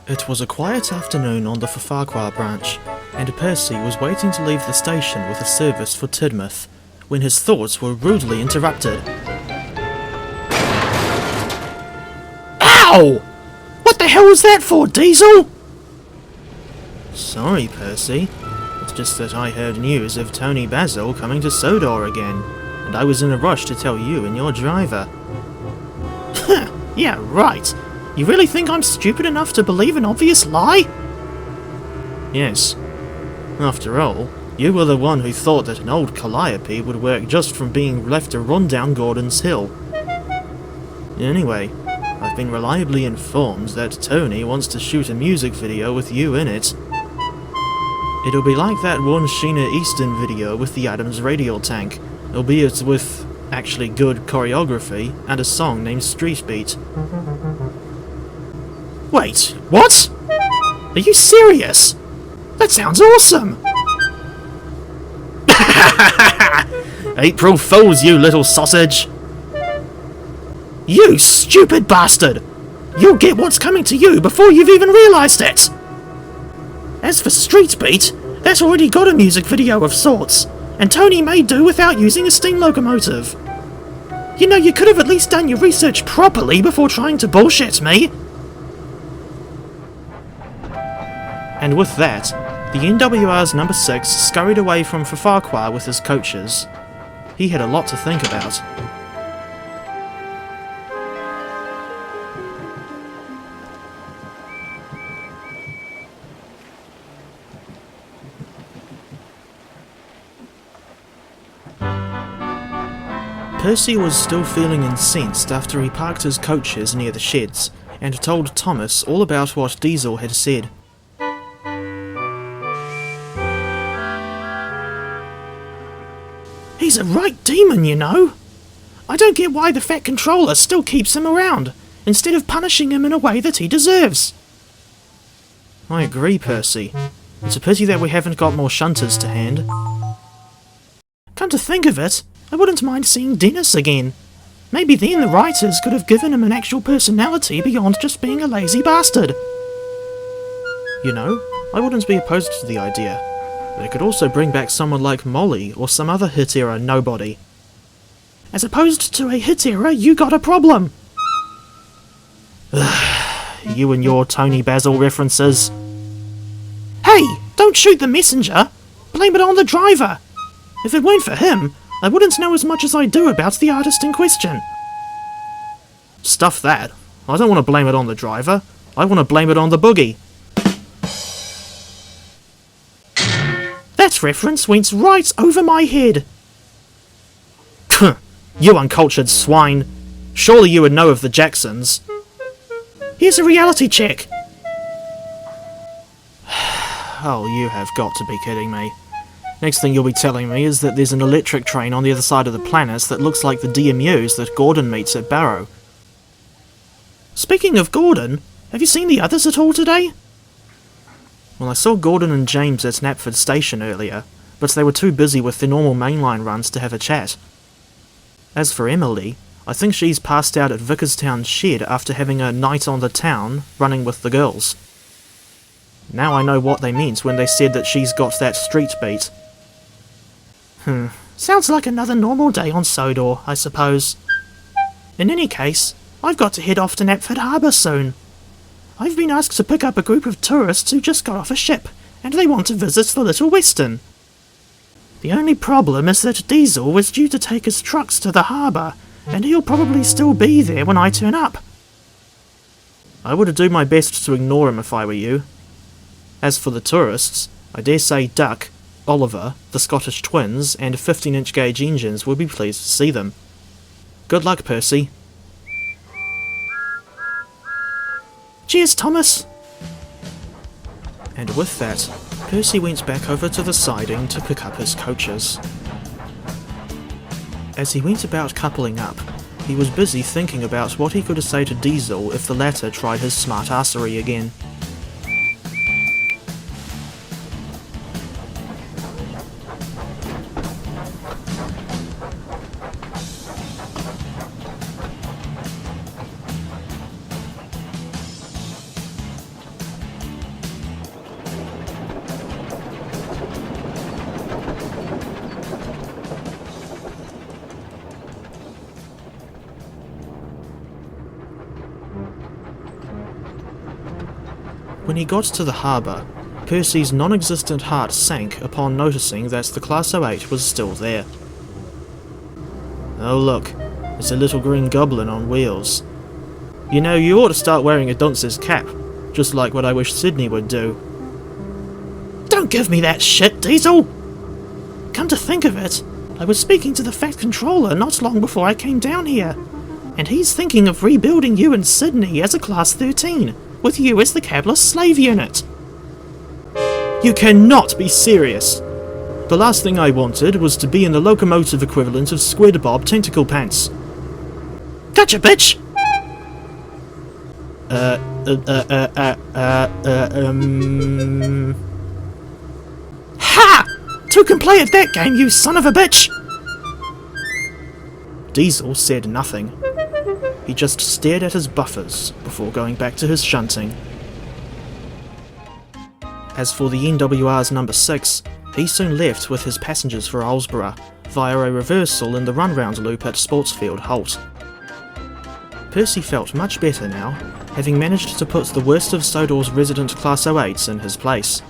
It was a quiet afternoon on the Farquhar branch, and Percy was waiting to leave the station with a service for Tidmouth, when his thoughts were rudely interrupted. Ow! What the hell was that for, Diesel? Sorry, Percy. It's just that I heard news of Toni Basil coming to Sodor again, and I was in a rush to tell you and your driver. Yeah, right. You really think I'm stupid enough to believe an obvious lie? Yes. After all, you were the one who thought that an old calliope would work just from being left to run down Gordon's Hill. Anyway, I've been reliably informed that Toni wants to shoot a music video with you in it. It'll be like that one Sheena Easton video with the Adams radial tank, albeit with actually good choreography and a song named Street Beat. Wait, what? Are you serious? That sounds awesome! April Fools, you little sausage! You stupid bastard! You'll get what's coming to you before you've even realised it! As for Street Beat, that's already got a music video of sorts, and Toni may do without using a steam locomotive. You know, you could have at least done your research properly before trying to bullshit me! And with that, the NWR's number 6 scurried away from Farquhar with his coaches. He had a lot to think about. Percy was still feeling incensed after he parked his coaches near the sheds, and told Thomas all about what Diesel had said. He's a right demon, you know. I don't get why the Fat Controller still keeps him around, instead of punishing him in a way that he deserves. I agree, Percy. It's a pity that we haven't got more shunters to hand. Come to think of it, I wouldn't mind seeing Dennis again. Maybe then the writers could have given him an actual personality beyond just being a lazy bastard. You know, I wouldn't be opposed to the idea. But it could also bring back someone like Molly or some other hit-era nobody. As opposed to a hit-era, you got a problem! You and your Toni Basil references. Hey! Don't shoot the messenger! Blame it on the driver! If it weren't for him, I wouldn't know as much as I do about the artist in question. Stuff that. I don't want to blame it on the driver. I want to blame it on the boogie. That reference went right over my head. You uncultured swine. Surely you would know of the Jacksons. Here's a reality check. Oh, you have got to be kidding me. Next thing you'll be telling me is that there's an electric train on the other side of the planet that looks like the DMUs that Gordon meets at Barrow. Speaking of Gordon, have you seen the others at all today? Well, I saw Gordon and James at Knapford Station earlier, but they were too busy with their normal mainline runs to have a chat. As for Emily, I think she's passed out at Vickerstown's shed after having a night on the town running with the girls. Now I know what they meant when they said that she's got that street beat. Sounds like another normal day on Sodor, I suppose. In any case, I've got to head off to Knapford Harbour soon. I've been asked to pick up a group of tourists who just got off a ship, and they want to visit the Little Western. The only problem is that Diesel was due to take his trucks to the harbour, and he'll probably still be there when I turn up. I would do my best to ignore him if I were you. As for the tourists, I dare say Duck, Oliver, the Scottish twins, and 15-inch gauge engines will be pleased to see them. Good luck, Percy. Cheers, Thomas! And with that, Percy went back over to the siding to pick up his coaches. As he went about coupling up, he was busy thinking about what he could say to Diesel if the latter tried his smart-arsery again. When he got to the harbour, Percy's non-existent heart sank upon noticing that the Class 08 was still there. Oh look, it's a little green goblin on wheels. You know, you ought to start wearing a dunce's cap, just like what I wish Sydney would do. Don't give me that shit, Diesel! Come to think of it, I was speaking to the Fat Controller not long before I came down here, and he's thinking of rebuilding you and Sydney as a Class 13, with you as the cabless slave unit. You cannot be serious! The last thing I wanted was to be in the locomotive equivalent of Squid Bob Tentacle Pants. Gotcha, bitch! Ha! Two can play at that game, you son of a bitch! Diesel said nothing. He just stared at his buffers before going back to his shunting. As for the NWR's number 6, he soon left with his passengers for Olsborough, via a reversal in the run-round loop at Sportsfield Halt. Percy felt much better now, having managed to put the worst of Sodor's resident Class 08s in his place.